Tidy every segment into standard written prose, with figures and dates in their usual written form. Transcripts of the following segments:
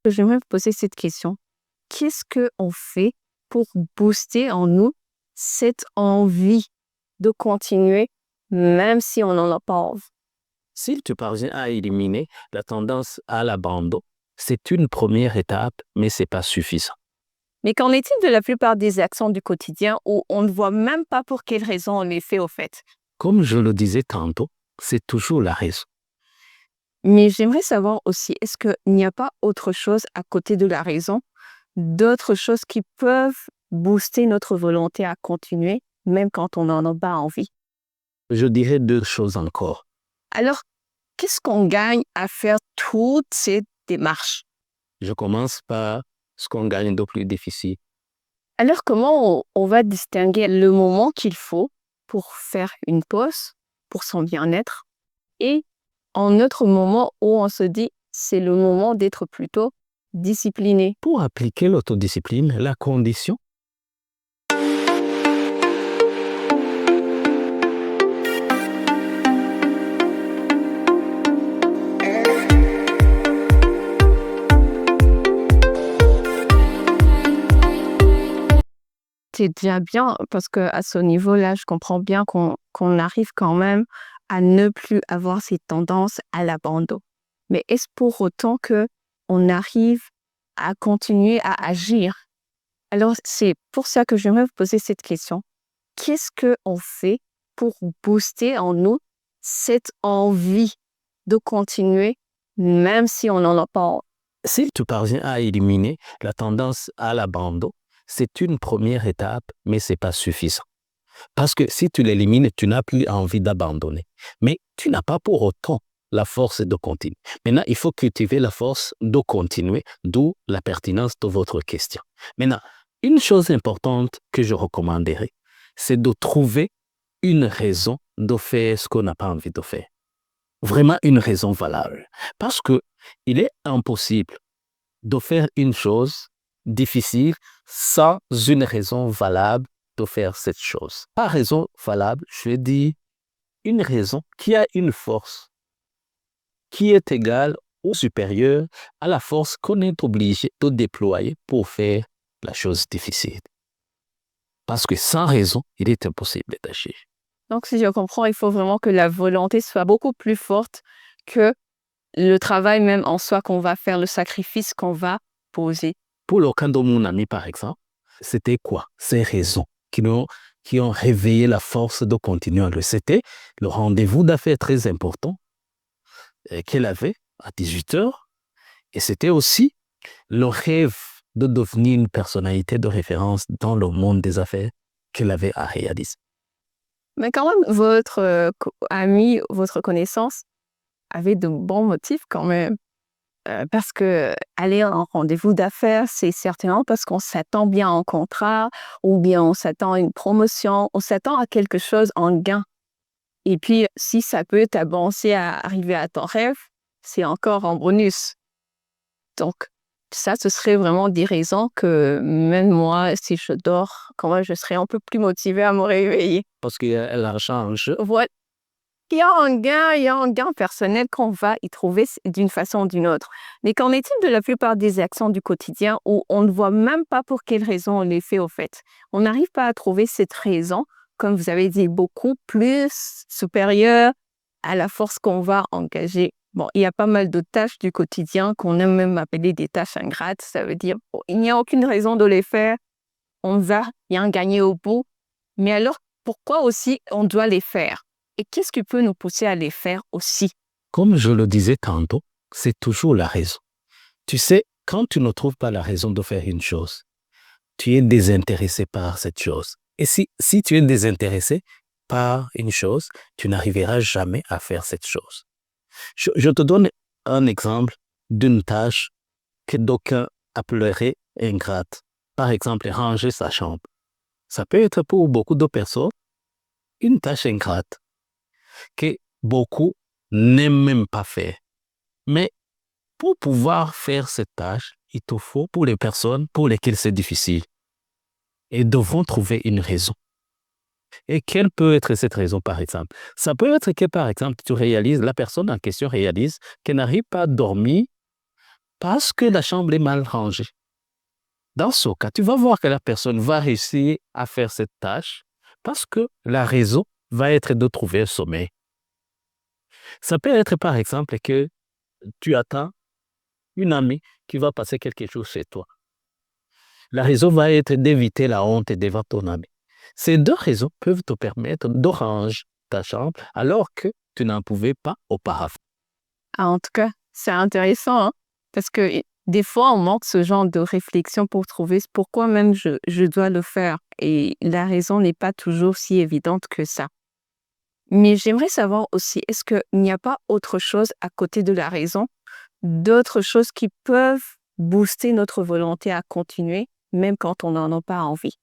J'aimerais vous poser cette question. Qu'est-ce qu'on fait pour booster en nous cette envie de continuer, même si on n'en a pas envie? Si tu parviens à éliminer la tendance à l'abandon, c'est une première étape, mais ce n'est pas suffisant. Mais qu'en est-il de la plupart des actions du quotidien où on ne voit même pas pour quelle raison on les fait au fait? Comme je le disais tantôt, c'est toujours la raison. Mais j'aimerais savoir aussi, est-ce qu'il n'y a pas autre chose à côté de la raison, d'autres choses qui peuvent booster notre volonté à continuer, même quand on n'en a pas envie? Je dirais deux choses encore. Alors, qu'est-ce qu'on gagne à faire toutes ces démarches? Je commence par ce qu'on gagne de plus difficile. Alors, comment on va distinguer le moment qu'il faut pour faire une pause, pour son bien-être, et un autre moment où on se dit, c'est le moment d'être plutôt discipliné? Pour appliquer l'autodiscipline, la condition, C'est déjà bien parce que à ce niveau-là, je comprends bien qu'on arrive quand même à ne plus avoir cette tendance à l'abandon. Mais est-ce pour autant que on arrive à continuer à agir? Alors, c'est pour ça que j'aimerais vous poser cette question. Qu'est-ce qu'on fait pour booster en nous cette envie de continuer, même si on n'en a pas envie? si tu parviens à éliminer la tendance à l'abandon, c'est une première étape, mais ce n'est pas suffisant. Parce que si tu l'élimines, tu n'as plus envie d'abandonner. Mais tu n'as pas pour autant la force de continuer. Maintenant, il faut cultiver la force de continuer, d'où la pertinence de votre question. Maintenant, une chose importante que je recommanderais, c'est de trouver une raison de faire ce qu'on n'a pas envie de faire. Vraiment une raison valable. Parce que il est impossible de faire une chose difficile sans une raison valable de faire cette chose. Pas raison valable, je veux dire une raison qui a une force qui est égale ou supérieure à la force qu'on est obligé de déployer pour faire la chose difficile. Parce que sans raison, il est impossible d'agir. Donc, si je comprends, il faut vraiment que la volonté soit beaucoup plus forte que le travail même en soi qu'on va faire, le sacrifice qu'on va poser. Pour le cas de mon ami, par exemple, c'était quoi? Ces raisons qui ont réveillé la force de continuer. C'était le rendez-vous d'affaires très important qu'elle avait à 18h. Et c'était aussi le rêve de devenir une personnalité de référence dans le monde des affaires qu'elle avait à réaliser. Mais quand même, votre ami, votre connaissance avait de bons motifs quand même. Parce que aller en rendez-vous d'affaires, c'est certainement parce qu'on s'attend bien à un contrat ou bien on s'attend à une promotion, on s'attend à quelque chose en gain. Et puis, si ça peut t'avancer à arriver à ton rêve, c'est encore un bonus. Donc, ça, ce serait vraiment des raisons que même moi, si je dors, quand même, je serais un peu plus motivée à me réveiller. Parce qu'il y a l'argent en jeu. Voilà. Il y a un gain personnel qu'on va y trouver d'une façon ou d'une autre. Mais qu'en est-il de la plupart des actions du quotidien où on ne voit même pas pour quelle raison on les fait au fait? On n'arrive pas à trouver cette raison, comme vous avez dit, beaucoup plus supérieure à la force qu'on va engager. Bon, il y a pas mal de tâches du quotidien qu'on aime même appeler des tâches ingrates. Ça veut dire, bon, il n'y a aucune raison de les faire. On va rien gagner au bout. Mais alors, pourquoi aussi on doit les faire? Et qu'est-ce qui peut nous pousser à les faire aussi? Comme je le disais tantôt, c'est toujours la raison. Tu sais, quand tu ne trouves pas la raison de faire une chose, tu es désintéressé par cette chose. Et si tu es désintéressé par une chose, tu n'arriveras jamais à faire cette chose. Je te donne un exemple d'une tâche que d'aucuns appelleraient ingrate. Par exemple, ranger sa chambre. Ça peut être pour beaucoup de personnes une tâche ingrate que beaucoup n'aiment même pas faire. Mais pour pouvoir faire cette tâche, il te faut, pour les personnes pour lesquelles c'est difficile, et devront trouver une raison. Et quelle peut être cette raison, par exemple? Ça peut être que, par exemple, la personne en question réalise qu'elle n'arrive pas à dormir parce que la chambre est mal rangée. Dans ce cas, tu vas voir que la personne va réussir à faire cette tâche parce que la raison va être de trouver un sommeil. Ça peut être par exemple que tu attends une amie qui va passer quelque chose chez toi. La raison va être d'éviter la honte devant ton ami. Ces deux raisons peuvent te permettre de ranger ta chambre alors que tu n'en pouvais pas auparavant. Ah, en tout cas, c'est intéressant, hein, parce que des fois, on manque ce genre de réflexion pour trouver pourquoi même je dois le faire. Et la raison n'est pas toujours si évidente que ça. Mais j'aimerais savoir aussi, est-ce qu'il n'y a pas autre chose à côté de la raison, d'autres choses qui peuvent booster notre volonté à continuer, même quand on n'en a pas envie?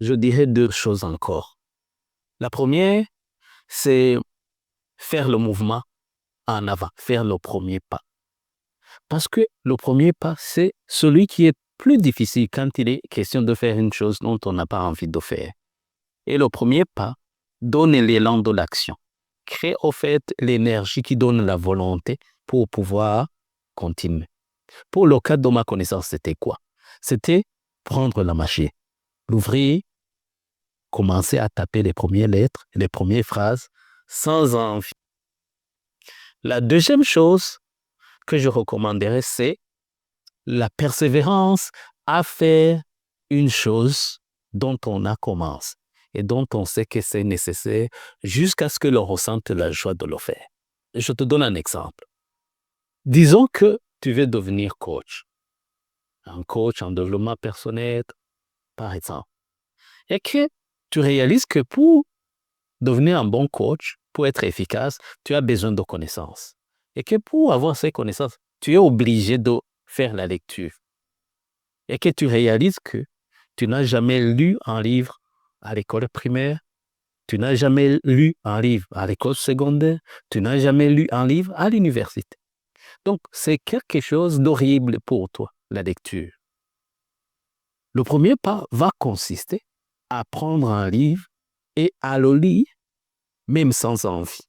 Je dirais deux choses encore. La première, c'est faire le mouvement en avant, faire le premier pas. Parce que le premier pas, c'est celui qui est plus difficile quand il est question de faire une chose dont on n'a pas envie de faire. Et le premier pas donne l'élan de l'action, crée au fait l'énergie qui donne la volonté pour pouvoir continuer. Pour le cas de ma connaissance, c'était quoi? C'était prendre la machine, l'ouvrir, commencer à taper les premières lettres, les premières phrases, sans envie. La deuxième chose que je recommanderais, c'est la persévérance à faire une chose dont on a commencé et dont on sait que c'est nécessaire jusqu'à ce que l'on ressente la joie de le faire. Je te donne un exemple. Disons que tu veux devenir coach. Un coach en développement personnel, par exemple. Et que tu réalises que pour devenir un bon coach, pour être efficace, tu as besoin de connaissances. Et que pour avoir ces connaissances, tu es obligé de faire la lecture. Et que tu réalises que tu n'as jamais lu un livre à l'école primaire, tu n'as jamais lu un livre à l'école secondaire, tu n'as jamais lu un livre à l'université. Donc, c'est quelque chose d'horrible pour toi, la lecture. Le premier pas va consister à prendre un livre et à le lire, même sans envie.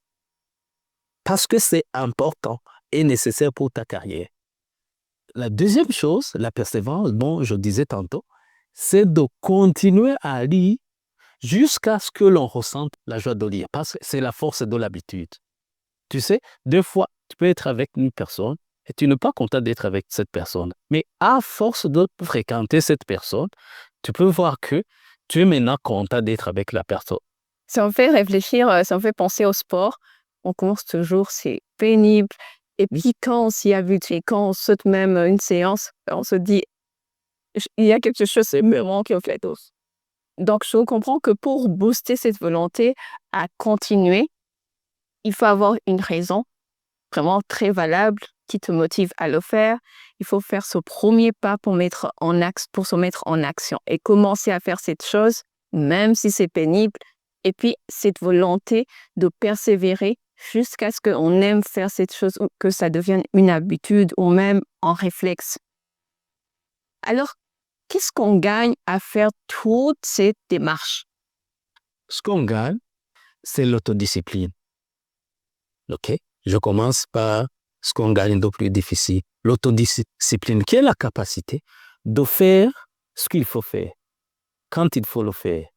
Parce que c'est important et nécessaire pour ta carrière. La deuxième chose, la persévérance dont je disais tantôt, c'est de continuer à lire jusqu'à ce que l'on ressente la joie de lire, parce que c'est la force de l'habitude. Tu sais, deux fois, tu peux être avec une personne et tu n'es pas content d'être avec cette personne. Mais à force de fréquenter cette personne, tu peux voir que tu es maintenant content d'être avec la personne. Ça me fait réfléchir, ça me fait penser au sport. On commence toujours, c'est pénible. Et puis quand on s'y habitue, quand on saute même une séance, on se dit, il y a quelque chose de me manque en fait. Donc, je comprends que pour booster cette volonté à continuer, il faut avoir une raison vraiment très valable qui te motive à le faire. Il faut faire ce premier pas pour se mettre en action et commencer à faire cette chose, même si c'est pénible. Et puis, cette volonté de persévérer jusqu'à ce qu'on aime faire cette chose ou que ça devienne une habitude ou même en réflexe. Alors, qu'est-ce qu'on gagne à faire toute cette démarche? Ce qu'on gagne, c'est l'autodiscipline. OK? Je commence par ce qu'on gagne de plus difficile. L'autodiscipline, qui est la capacité de faire ce qu'il faut faire, quand il faut le faire,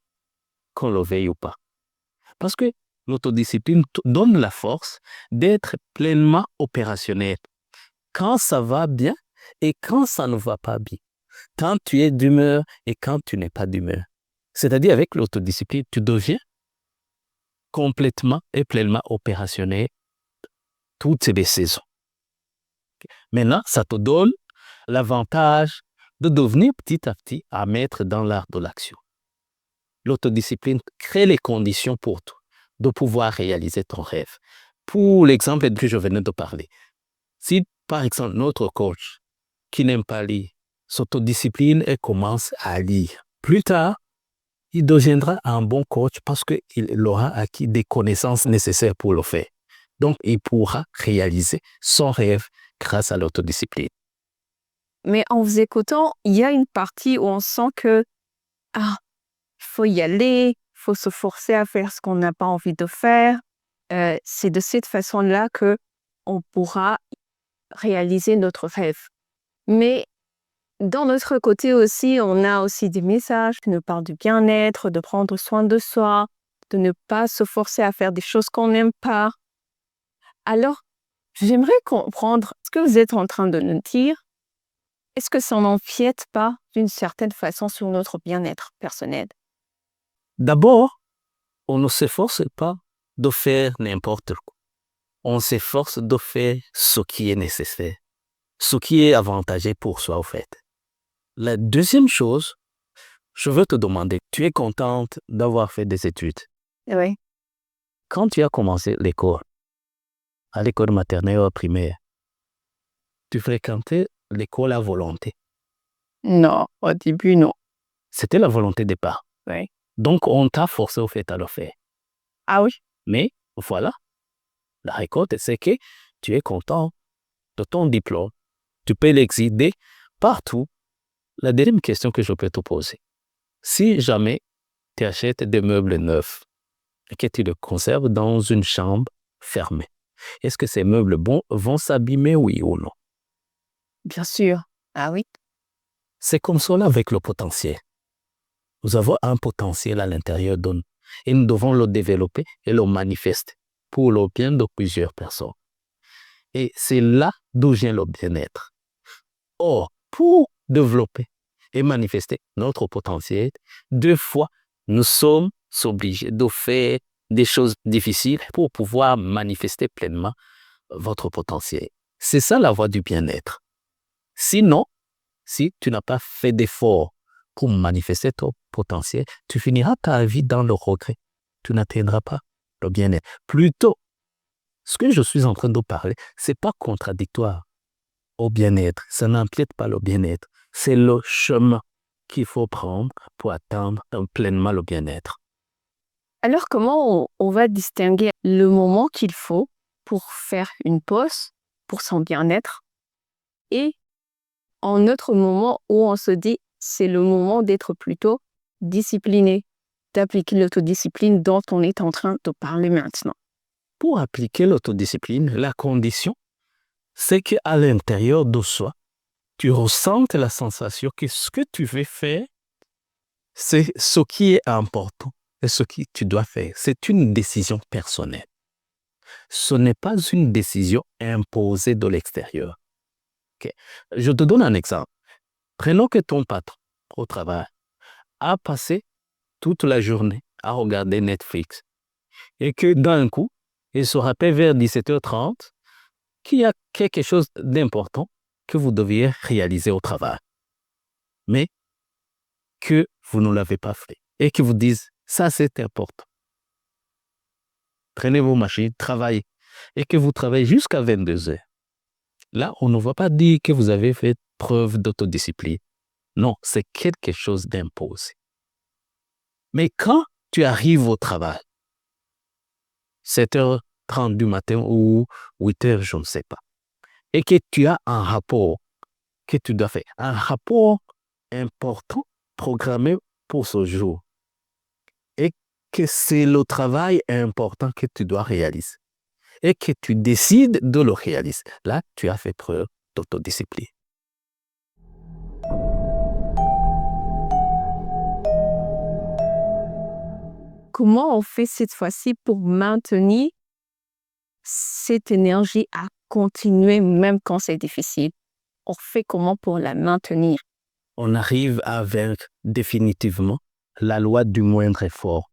qu'on le veuille ou pas. Parce que l'autodiscipline donne la force d'être pleinement opérationnel quand ça va bien et quand ça ne va pas bien. Quand tu es d'humeur et quand tu n'es pas d'humeur. C'est-à-dire, avec l'autodiscipline, tu deviens complètement et pleinement opérationnel toutes les saisons. Maintenant, ça te donne l'avantage de devenir petit à petit à mettre dans l'art de l'action. L'autodiscipline crée les conditions pour toi de pouvoir réaliser ton rêve. Pour l'exemple que je venais de parler, si par exemple notre coach qui n'aime pas lire s'autodiscipline et commence à lire, plus tard, il deviendra un bon coach parce qu'il aura acquis des connaissances nécessaires pour le faire. Donc, il pourra réaliser son rêve grâce à l'autodiscipline. Mais en vous écoutant, il y a une partie où on sent que il faut y aller, il faut se forcer à faire ce qu'on n'a pas envie de faire. C'est de cette façon-là que on pourra réaliser notre rêve. Mais dans notre côté aussi, on a aussi des messages qui nous parlent du bien-être, de prendre soin de soi, de ne pas se forcer à faire des choses qu'on n'aime pas. Alors, j'aimerais comprendre ce que vous êtes en train de nous dire. Est-ce que ça n'empiète pas d'une certaine façon sur notre bien-être personnel? D'abord, on ne s'efforce pas de faire n'importe quoi. On s'efforce de faire ce qui est nécessaire, ce qui est avantageux pour soi, au fait. La deuxième chose, je veux te demander, tu es contente d'avoir fait des études. Oui. Quand tu as commencé l'école, à l'école maternelle ou primaire, tu fréquentais l'école à volonté. Non, au début, non. C'était la volonté des parents. Oui. Donc, on t'a forcé au fait à le faire. Ah oui? Mais voilà, la récolte, c'est que tu es content de ton diplôme. Tu peux l'exhiber partout. La deuxième question que je peux te poser, si jamais tu achètes des meubles neufs et que tu les conserves dans une chambre fermée, est-ce que ces meubles vont s'abîmer, oui ou non? Bien sûr. Ah oui? C'est comme cela avec le potentiel. Nous avons un potentiel à l'intérieur de nous et nous devons le développer et le manifester pour le bien de plusieurs personnes. Et c'est là d'où vient le bien-être. Or, pour développer et manifester notre potentiel, deux fois, nous sommes obligés de faire des choses difficiles pour pouvoir manifester pleinement votre potentiel. C'est ça la voie du bien-être. Sinon, si tu n'as pas fait d'effort pour manifester ton potentiel, tu finiras ta vie dans le regret. Tu n'atteindras pas le bien-être. Plutôt, ce que je suis en train de parler, ce n'est pas contradictoire au bien-être. Ça n'empiète pas le bien-être. C'est le chemin qu'il faut prendre pour atteindre pleinement le bien-être. Alors, comment on va distinguer le moment qu'il faut pour faire une pause, pour son bien-être, et un autre moment où on se dit c'est le moment d'être plutôt discipliné, d'appliquer l'autodiscipline dont on est en train de parler maintenant? Pour appliquer l'autodiscipline, la condition, c'est qu'à l'intérieur de soi, tu ressentes la sensation que ce que tu veux faire, c'est ce qui est important et ce que tu dois faire. C'est une décision personnelle. Ce n'est pas une décision imposée de l'extérieur. Okay. Je te donne un exemple. Prenons que ton patron au travail a passé toute la journée à regarder Netflix et que d'un coup, il se rappelle vers 17h30 qu'il y a quelque chose d'important que vous deviez réaliser au travail, mais que vous ne l'avez pas fait et que vous dites, ça c'est important. Prenez vos machines, travaillez et que vous travaillez jusqu'à 22h. Là, on ne va pas dire que vous avez fait preuve d'autodiscipline. Non, c'est quelque chose d'imposé. Mais quand tu arrives au travail, 7h30 du matin ou 8h, je ne sais pas, et que tu as un rapport que tu dois faire, un rapport important programmé pour ce jour, et que c'est le travail important que tu dois réaliser, et que tu décides de le réaliser. Là, tu as fait preuve d'autodiscipline. Comment on fait cette fois-ci pour maintenir cette énergie à continuer même quand c'est difficile? On fait comment pour la maintenir? On arrive à vaincre définitivement la loi du moindre effort.